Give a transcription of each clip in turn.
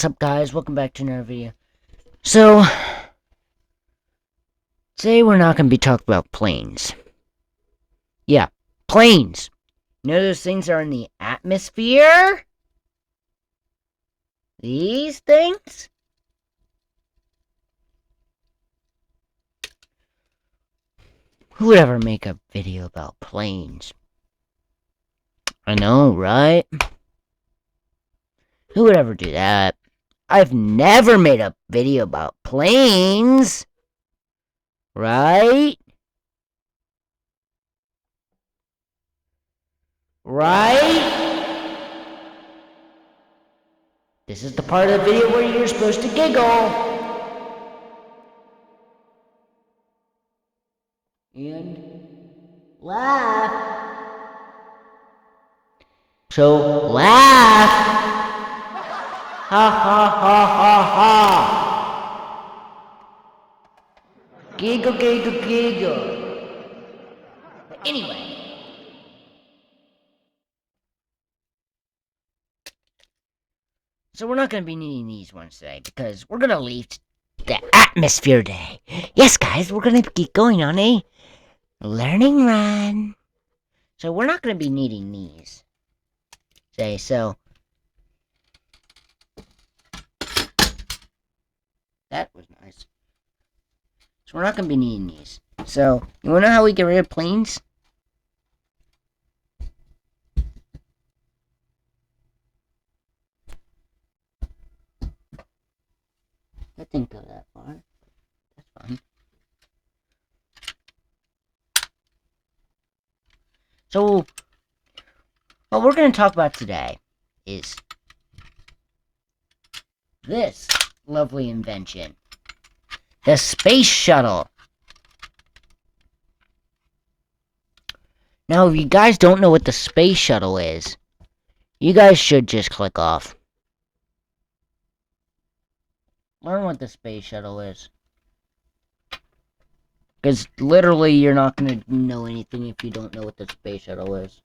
What's up, guys? Welcome back to another video. So, today we're not going to be talking about planes. Yeah, planes! You know those things that are in the atmosphere? These things? Who would ever make a video about planes? I know, right? Who would ever do that? I've never made a video about planes! Right? Right? This is the part of the video where you're supposed to giggle. And laugh. So laugh. Ha ha ha ha ha. Giggle, giggle, giggle. But anyway. So we're not going to be needing these ones today because we're going to leave the atmosphere day. Yes, guys, we're going to get going on a learning run. So we're not going to be needing these today, so that was nice. So we're not going to be needing these. So, you want to know how we get rid of planes? That didn't go that far. That's fine. So, what we're going to talk about today is this lovely invention. The Space Shuttle. Now, if you guys don't know what the Space Shuttle is, you guys should just click off. Learn what the Space Shuttle is. Because literally, you're not going to know anything if you don't know what the Space Shuttle is.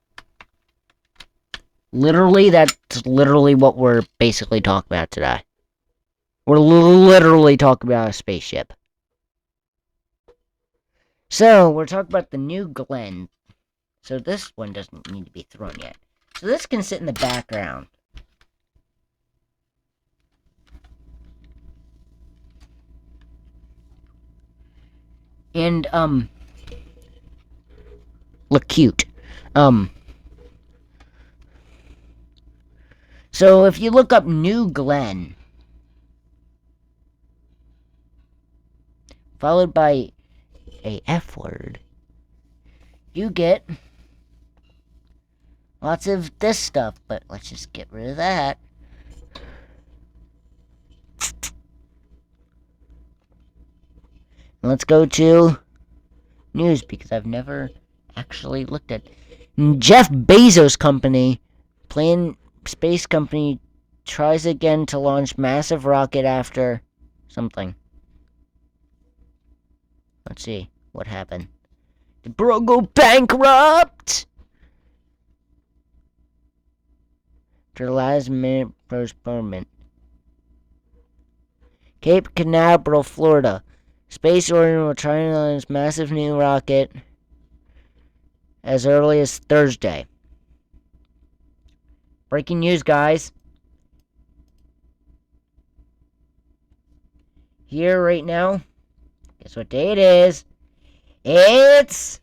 Literally, that's literally what we're basically talking about today. We're literally talking about a spaceship. So, we're talking about the New Glenn. So this one doesn't need to be thrown yet. So this can sit in the background. And, look cute. So if you look up New Glenn, followed by a F word, you get lots of this stuff, but let's just get rid of that. Let's go to news, because I've never actually looked at Jeff Bezos' company, space company, tries again to launch massive rocket after something. Let's see what happened. Did bro go bankrupt? After last minute postponement. Cape Canaveral, Florida. Space Origin will try to launch massive new rocket as early as Thursday. Breaking news, guys. Here right now. Guess what day it is? It's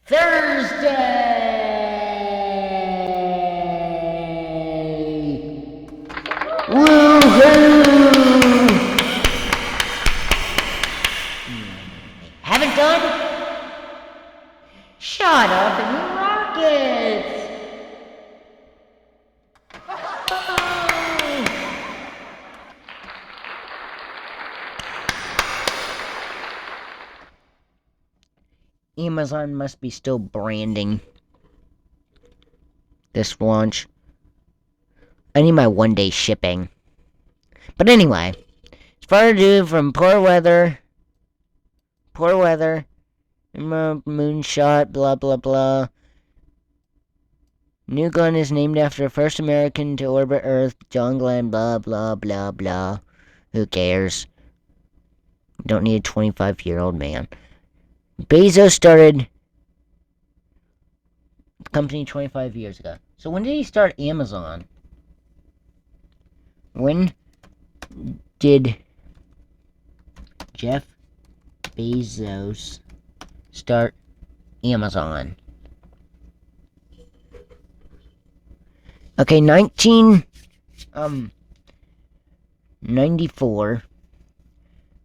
Thursday! Woohoo! Haven't done? Shut up and rockets! Amazon must be still branding this launch. I need my one-day shipping. But anyway, as far ado from poor weather, moonshot, blah blah blah. New gun is named after the first American to orbit Earth, John Glenn, blah, blah, blah, blah. Who cares? Don't need a 25-year-old man. Bezos started the company 25 years ago. So when did he start Amazon? When did Jeff Bezos start Amazon? Okay, 94.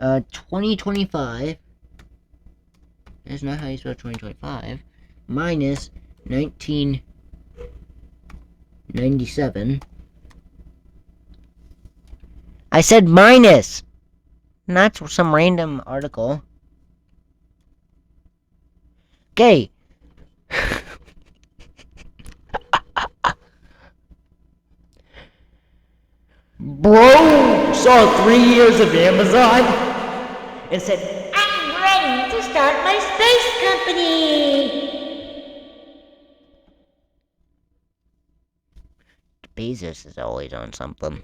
2025. That's not how you spell 2025. Minus 1997. I said minus! Not some random article. Okay. Bro saw 3 years of Amazon and said, I'm ready to start my space company! Bezos is always on something.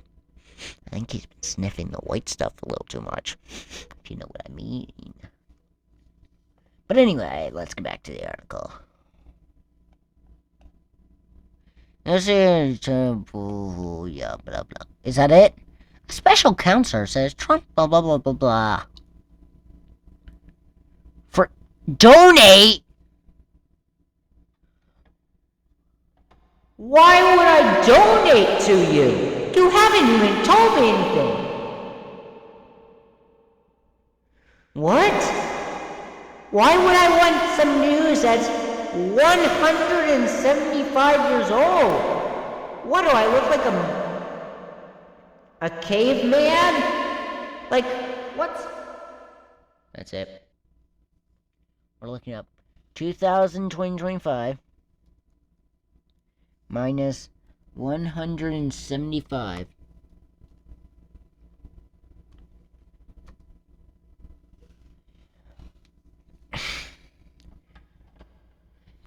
I think he's been sniffing the white stuff a little too much, if you know what I mean. But anyway, let's get back to the article. Yeah, blah, blah. Is that it? A special counselor says Trump, blah, blah, blah, blah, blah. For donate? Why would I donate to you? You haven't even told me anything. What? Why would I want some news that's 175 years old? What do I look like, a caveman? Like, what? That's it. We're looking up 2025 minus 175.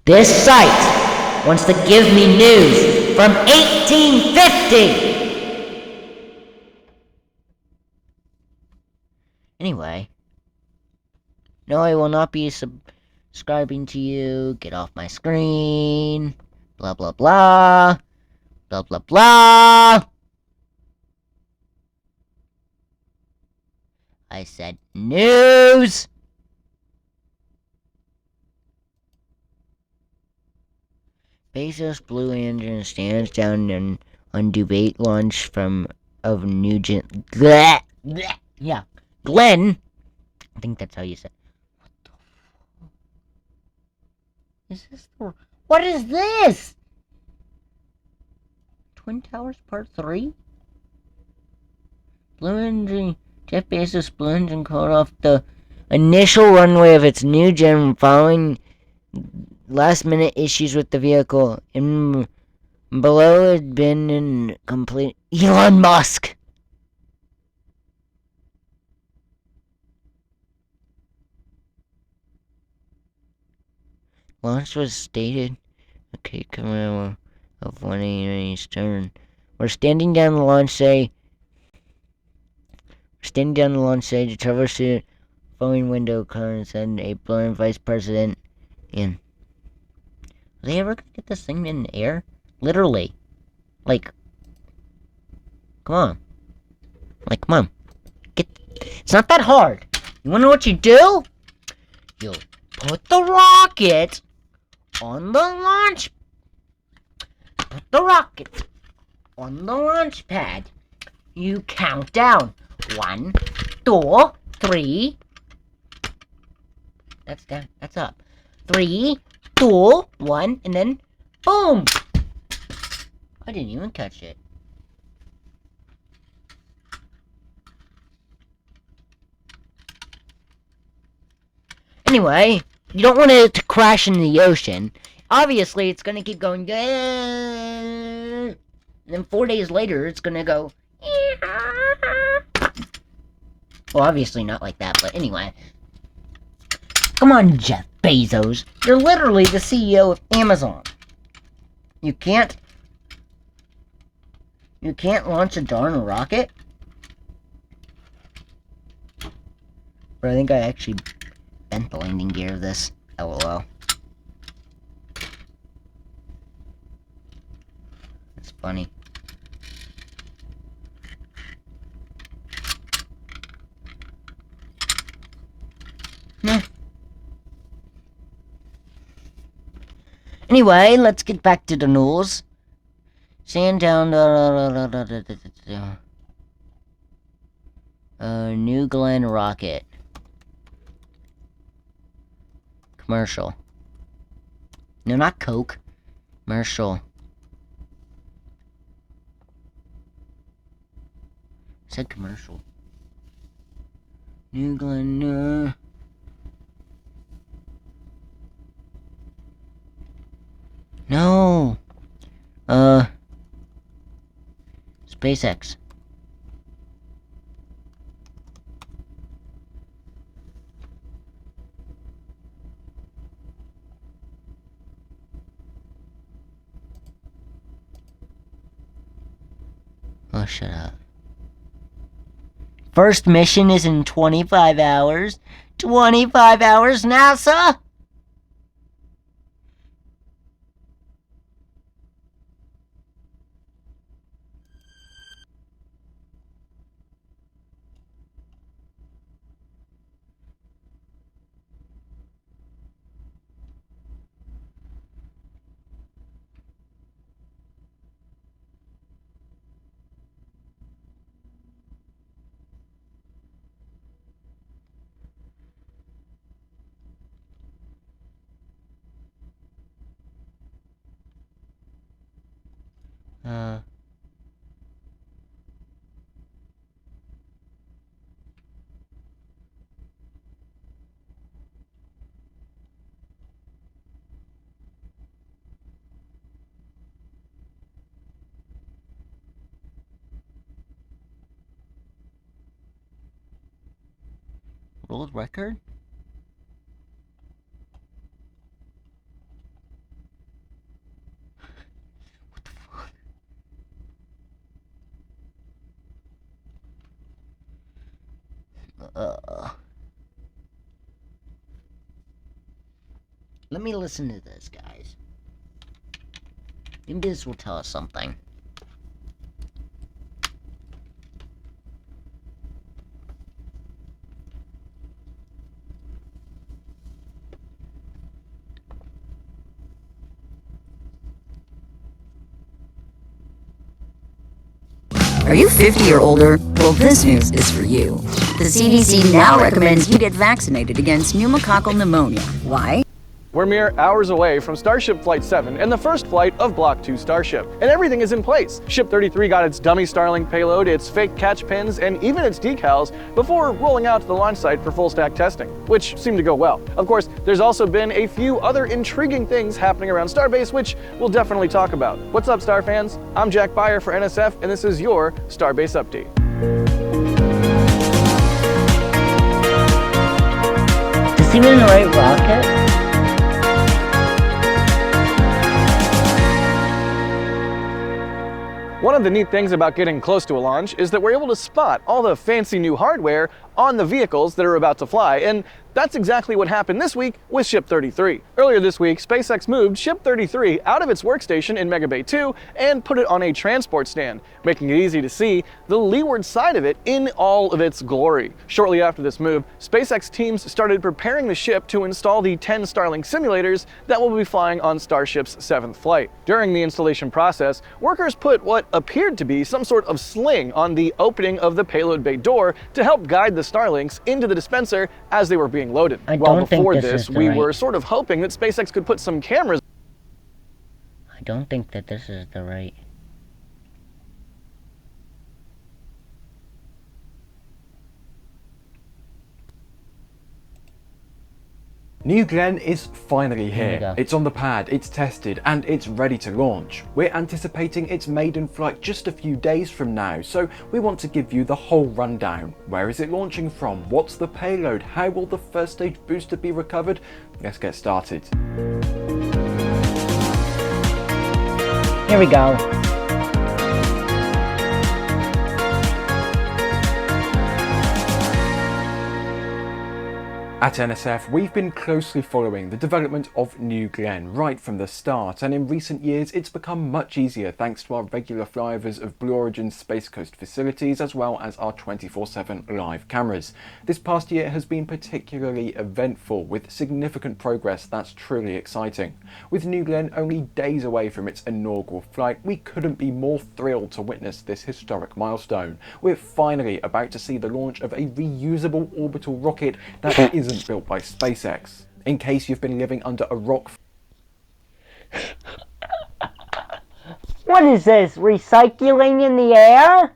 This site wants to give me news from 1850! Anyway. No, I will not be subscribing to you. Get off my screen. Blah, blah, blah. Blah, blah, blah. I said news! Bezos Blue Engine stands down on debate launch of Nugent. Bleh, bleh, yeah, Glenn. I think that's how you say. Is this the? What is this? Twin Towers Part 3? Blue Engine. Jeff Bezos Blue Engine called off the initial runway of its new gen following last-minute issues with the vehicle. And below had been in complete Elon Musk. Launch was stated. Okay, come on. Of 1 a.m. Eastern. We're standing down the launch say. To traverse the phone window car and send a blurring vice president in. Are they ever gonna get this thing in the air? Literally. Like. Come on. Like, come on. It's not that hard. You wanna know what you do? You put the rocket on the launch. Put the rocket on the launch pad. You count down. 1, 2, 3. That's down. That's up. 3, 2, 1, and then boom! I didn't even catch it. Anyway, you don't want it to crash in the ocean. Obviously, it's gonna keep going. And then 4 days later, it's gonna go. Well, obviously not like that, but anyway. Come on, Jeff Bezos. You're literally the CEO of Amazon. You can't launch a darn rocket? But I think I actually bent the landing gear of this. LOL. That's funny. Nah. Anyway, let's get back to the news. Sandown, New Glenn rocket. Commercial. No, not Coke. Commercial. It said commercial. New Glenn, No! SpaceX. Oh, shut up. First mission is in 25 hours. 25 hours, NASA? World record? What the fuck? Let me listen to this, guys. Maybe this will tell us something. Are you 50 or older? Well, this news is for you. The CDC now recommends you get vaccinated against pneumococcal pneumonia. Why? We're mere hours away from Starship Flight 7 and the first flight of Block 2 Starship, and everything is in place. Ship 33 got its dummy Starlink payload, its fake catch pins, and even its decals before rolling out to the launch site for full stack testing, which seemed to go well. Of course, there's also been a few other intriguing things happening around Starbase, which we'll definitely talk about. What's up, Star fans? I'm Jack Beyer for NSF, and this is your Starbase Update. Is he in the right rocket? One of the neat things about getting close to a launch is that we're able to spot all the fancy new hardware on the vehicles that are about to fly, and that's exactly what happened this week with Ship 33. Earlier this week, SpaceX moved Ship 33 out of its workstation in Mega Bay 2 and put it on a transport stand, making it easy to see the leeward side of it in all of its glory. Shortly after this move, SpaceX teams started preparing the ship to install the 10 Starlink simulators that will be flying on Starship's 7th flight. During the installation process, workers put what appeared to be some sort of sling on the opening of the payload bay door to help guide the Starlinks into the dispenser as they were being loaded. Well, before this, we were sort of hoping that SpaceX could put some cameras. I don't think that this is the right. New Glenn is finally Here we here. go. It's on the pad, it's tested, and it's ready to launch. We're anticipating its maiden flight just a few days from now, so we want to give you the whole rundown. Where is it launching from? What's the payload? How will the first stage booster be recovered? Let's get started. Here we go. At NSF, we've been closely following the development of New Glenn right from the start, and in recent years it's become much easier thanks to our regular flyovers of Blue Origin's Space Coast facilities as well as our 24/7 live cameras. This past year has been particularly eventful, with significant progress that's truly exciting. With New Glenn only days away from its inaugural flight, we couldn't be more thrilled to witness this historic milestone. We're finally about to see the launch of a reusable orbital rocket that isn't built by SpaceX. In case you've been living under a rock What is this? Recycling in the air?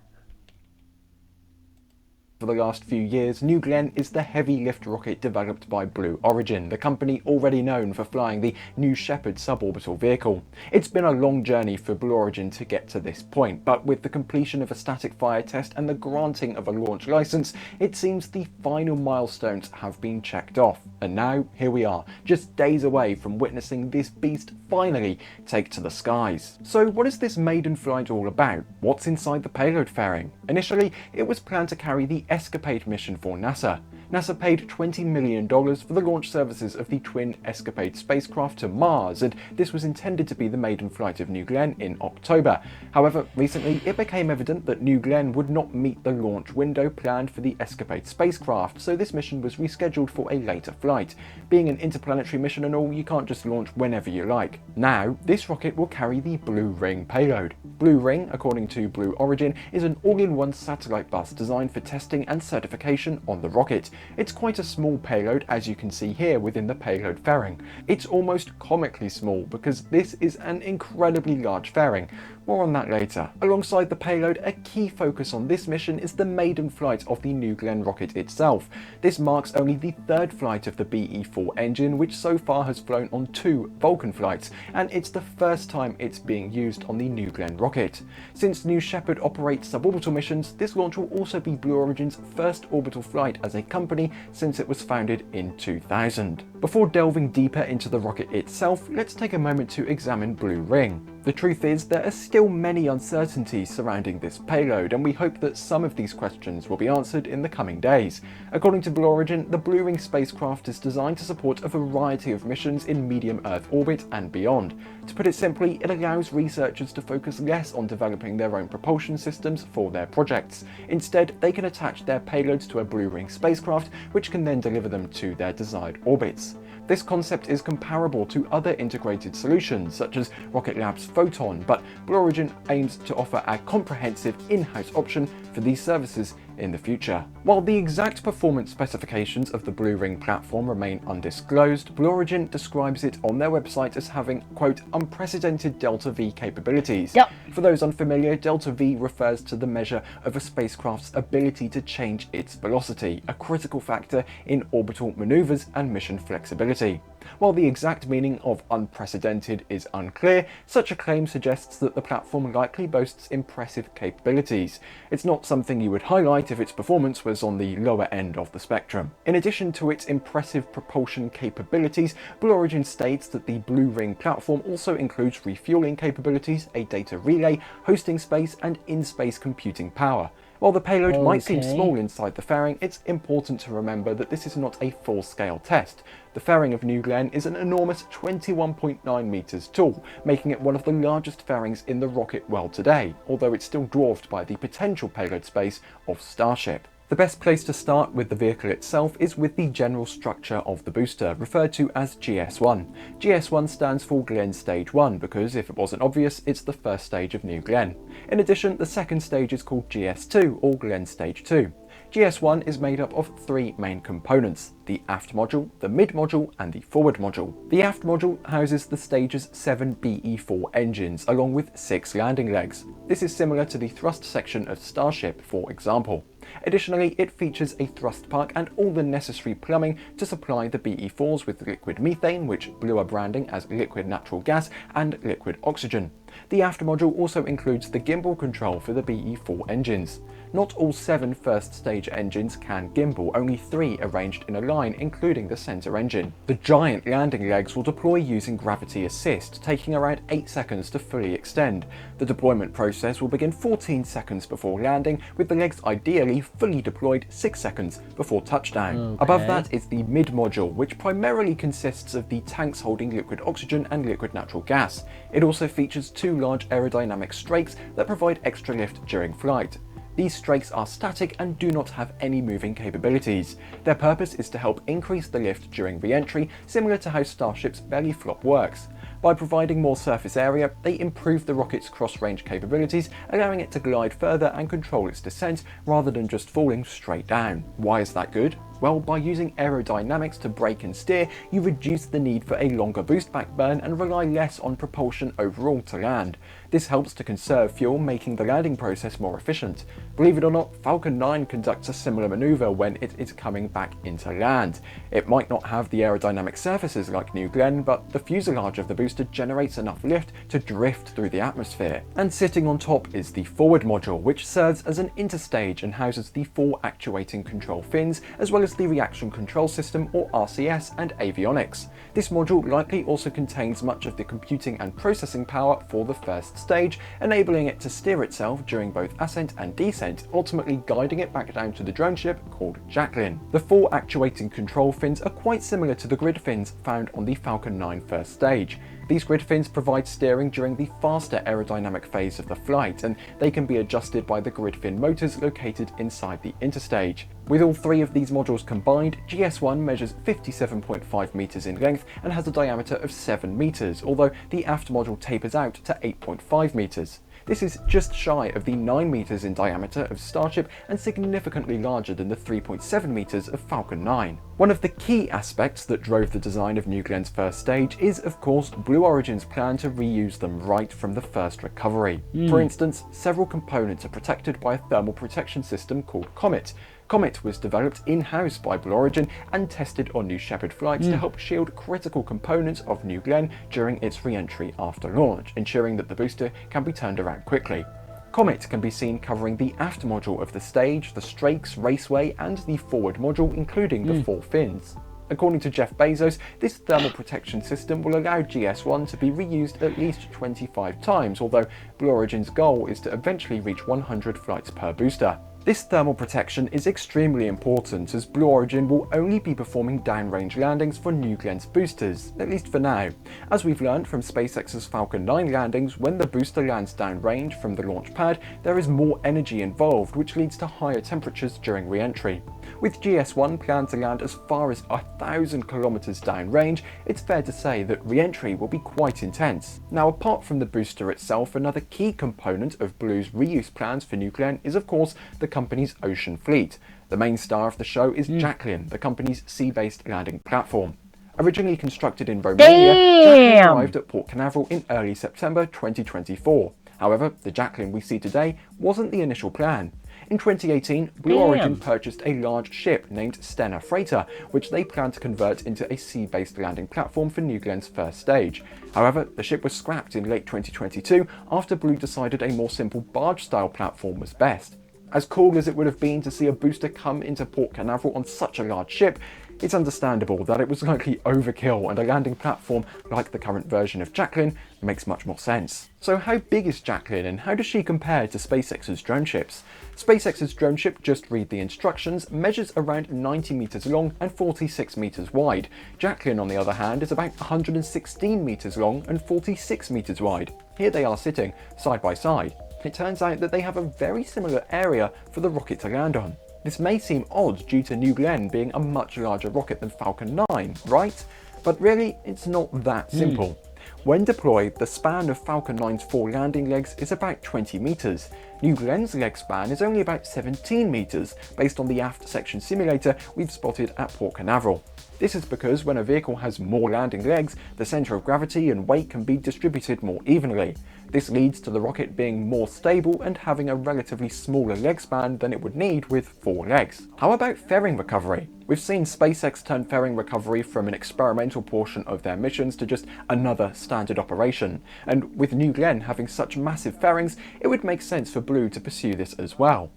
for the last few years, New Glenn is the heavy lift rocket developed by Blue Origin, the company already known for flying the New Shepard suborbital vehicle. It's been a long journey for Blue Origin to get to this point, but with the completion of a static fire test and the granting of a launch license, it seems the final milestones have been checked off. And now, here we are, just days away from witnessing this beast finally take to the skies. So what is this maiden flight all about? What's inside the payload fairing? Initially, it was planned to carry the Escapade mission for NASA. NASA paid $20 million for the launch services of the twin Escapade spacecraft to Mars, and this was intended to be the maiden flight of New Glenn in October. However, recently it became evident that New Glenn would not meet the launch window planned for the Escapade spacecraft, so this mission was rescheduled for a later flight. Being an interplanetary mission and all, you can't just launch whenever you like. Now, this rocket will carry the Blue Ring payload. Blue Ring, according to Blue Origin, is an all-in-one satellite bus designed for testing and certification on the rocket. It's quite a small payload, as you can see here within the payload fairing. It's almost comically small because this is an incredibly large fairing. More on that later. Alongside the payload, a key focus on this mission is the maiden flight of the New Glenn rocket itself. This marks only the third flight of the BE-4 engine, which so far has flown on 2 Vulcan flights, and it's the first time it's being used on the New Glenn rocket. Since New Shepard operates suborbital missions, this launch will also be Blue Origin's first orbital flight as a company since it was founded in 2000. Before delving deeper into the rocket itself, let's take a moment to examine Blue Ring. The truth is, there are still many uncertainties surrounding this payload, and we hope that some of these questions will be answered in the coming days. According to Blue Origin, the Blue Ring spacecraft is designed to support a variety of missions in medium Earth orbit and beyond. To put it simply, it allows researchers to focus less on developing their own propulsion systems for their projects. Instead, they can attach their payloads to a Blue Ring spacecraft, which can then deliver them to their desired orbits. This concept is comparable to other integrated solutions such as Rocket Lab's Photon, but Blue Origin aims to offer a comprehensive in-house option for these services in the future. While the exact performance specifications of the Blue Ring platform remain undisclosed, Blue Origin describes it on their website as having, quote, unprecedented delta-V capabilities. Yep. For those unfamiliar, delta-V refers to the measure of a spacecraft's ability to change its velocity, a critical factor in orbital maneuvers and mission flexibility. While the exact meaning of unprecedented is unclear, such a claim suggests that the platform likely boasts impressive capabilities. It's not something you would highlight if its performance was on the lower end of the spectrum. In addition to its impressive propulsion capabilities, Blue Origin states that the Blue Ring platform also includes refueling capabilities, a data relay, hosting space, and in-space computing power. While the payload might seem small inside the fairing, it's important to remember that this is not a full-scale test. The fairing of New Glenn is an enormous 21.9 meters tall, making it one of the largest fairings in the rocket world today, although it's still dwarfed by the potential payload space of Starship. The best place to start with the vehicle itself is with the general structure of the booster, referred to as GS1. GS1 stands for Glenn Stage 1 because, if it wasn't obvious, it's the first stage of New Glenn. In addition, the second stage is called GS2, or Glenn Stage 2. GS1 is made up of 3 main components: the aft module, the mid module, and the forward module. The aft module houses the stage's 7 BE-4 engines, along with 6 landing legs. This is similar to the thrust section of Starship, for example. Additionally, it features a thrust park and all the necessary plumbing to supply the BE-4s with liquid methane, which Blue are branding as liquid natural gas, and liquid oxygen. The aft module also includes the gimbal control for the BE-4 engines. Not all 7 first stage engines can gimbal, only 3 arranged in a line, including the centre engine. The giant landing legs will deploy using gravity assist, taking around 8 seconds to fully extend. The deployment process will begin 14 seconds before landing, with the legs ideally fully deployed 6 seconds before touchdown. Okay. Above that is the mid module, which primarily consists of the tanks holding liquid oxygen and liquid natural gas. It also features 2 large aerodynamic strakes that provide extra lift during flight. These strakes are static and do not have any moving capabilities. Their purpose is to help increase the lift during re-entry, similar to how Starship's belly flop works. By providing more surface area, they improve the rocket's cross-range capabilities, allowing it to glide further and control its descent rather than just falling straight down. Why is that good? Well, by using aerodynamics to brake and steer, you reduce the need for a longer boost back burn and rely less on propulsion overall to land. This helps to conserve fuel, making the landing process more efficient. Believe it or not, Falcon 9 conducts a similar maneuver when it is coming back into land. It might not have the aerodynamic surfaces like New Glenn, but the fuselage of the booster generates enough lift to drift through the atmosphere. And sitting on top is the forward module, which serves as an interstage and houses the 4 actuating control fins, as well as the Reaction Control System, or RCS, and avionics. This module likely also contains much of the computing and processing power for the first stage, enabling it to steer itself during both ascent and descent, ultimately guiding it back down to the drone ship called Jacqueline. The 4 actuating control fins are quite similar to the grid fins found on the Falcon 9 first stage. These grid fins provide steering during the faster aerodynamic phase of the flight, and they can be adjusted by the grid fin motors located inside the interstage. With all 3 of these modules combined, GS1 measures 57.5 meters in length and has a diameter of 7 meters, although the aft module tapers out to 8.5 meters. This is just shy of the 9 meters in diameter of Starship and significantly larger than the 3.7 meters of Falcon 9. One of the key aspects that drove the design of New Glenn's first stage is, of course, Blue Origin's plan to reuse them right from the first recovery. For instance, several components are protected by a thermal protection system called Comet. Comet was developed in-house by Blue Origin and tested on New Shepard flights to help shield critical components of New Glenn during its re-entry after launch, ensuring that the booster can be turned around quickly. Comet can be seen covering the aft module of the stage, the strakes, raceway, and the forward module, including the 4 fins. According to Jeff Bezos, this thermal protection system will allow GS1 to be reused at least 25 times, although Blue Origin's goal is to eventually reach 100 flights per booster. This thermal protection is extremely important, as Blue Origin will only be performing downrange landings for New Glenn's boosters, at least for now. As we've learned from SpaceX's Falcon 9 landings, when the booster lands downrange from the launch pad, there is more energy involved, which leads to higher temperatures during re-entry. With GS1 planned to land as far as 1,000 kilometers downrange, it's fair to say that re-entry will be quite intense. Now, apart from the booster itself, another key component of Blue's reuse plans for New Glenn is, of course, the company's ocean fleet. The main star of the show is Jacqueline, the company's sea-based landing platform. Originally constructed in Romania, Jacqueline arrived at Port Canaveral in early September 2024. However, the Jacqueline we see today wasn't the initial plan. In 2018, Blue Origin purchased a large ship named Stena Freighter, which they planned to convert into a sea-based landing platform for New Glenn's first stage. However, the ship was scrapped in late 2022 after Blue decided a more simple barge-style platform was best. As cool as it would have been to see a booster come into Port Canaveral on such a large ship, it's understandable that it was likely overkill, and a landing platform like the current version of Jacqueline makes much more sense. So how big is Jacqueline, and how does she compare to SpaceX's drone ships? SpaceX's drone ship, just read the instructions, measures around 90 meters long and 46 meters wide. Jacqueline, on the other hand, is about 116 meters long and 46 meters wide. Here they are sitting side by side. It turns out that they have a very similar area for the rocket to land on. This may seem odd due to New Glenn being a much larger rocket than Falcon 9, right? But really, it's not that simple. When deployed, the span of Falcon 9's 4 landing legs is about 20 meters. New Glenn's leg span is only about 17 meters, based on the aft section simulator we've spotted at Port Canaveral. This is because when a vehicle has more landing legs, the center of gravity and weight can be distributed more evenly. This leads to the rocket being more stable and having a relatively smaller leg span than it would need with 4 legs. How about fairing recovery? We've seen SpaceX turn fairing recovery from an experimental portion of their missions to just another standard operation, and with New Glenn having such massive fairings, it would make sense for Blue to pursue this as well.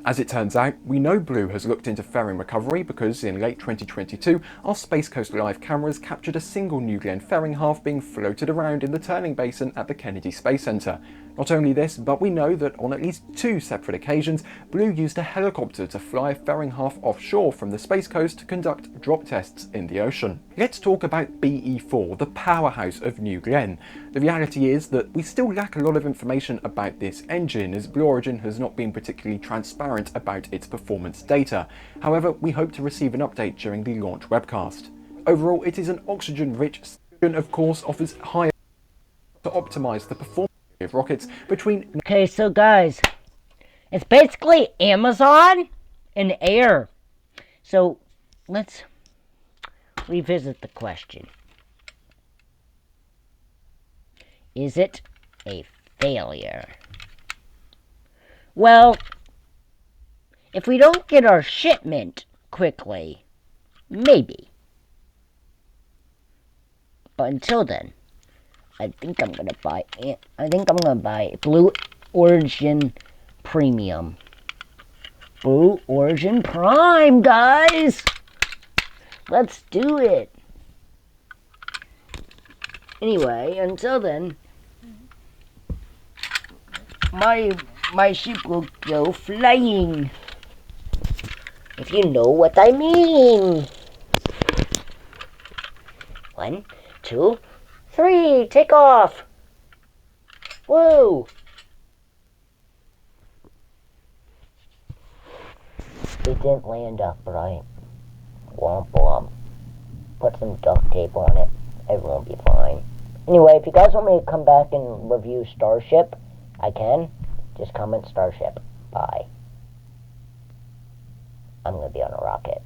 As it turns out, we know Blue has looked into fairing recovery because in late 2022, our Space Coast Live cameras captured a single New Glenn fairing half being floated around in the turning basin at the Kennedy Space Center. Not only this, but we know that on at least 2 separate occasions, Blue used a helicopter to fly a fairing half offshore from the Space Coast to conduct drop tests in the ocean. Let's talk about BE-4, the powerhouse of New Glenn. The reality is that we still lack a lot of information about this engine, as Blue Origin has not been particularly transparent about its performance data. However, we hope to receive an update during the launch webcast. Overall, it is an oxygen-rich engine, of course, offers higher to optimize the performance of rockets between... Okay, so guys, it's basically Amazon and air. So let's revisit the question. Is it a failure? Well, if we don't get our shipment quickly, maybe. But until then, I think I'm gonna buy Blue Origin Premium. Blue Origin Prime, guys! Let's do it! Anyway, until then, my ship will go flying. If you know what I mean. 1, 2, 3, take off! Whoa! It didn't land upright. Womp womp. Put some duct tape on it. Everyone will be fine. Anyway, if you guys want me to come back and review Starship, I can. Just comment Starship. Bye. I'm gonna be on a rocket.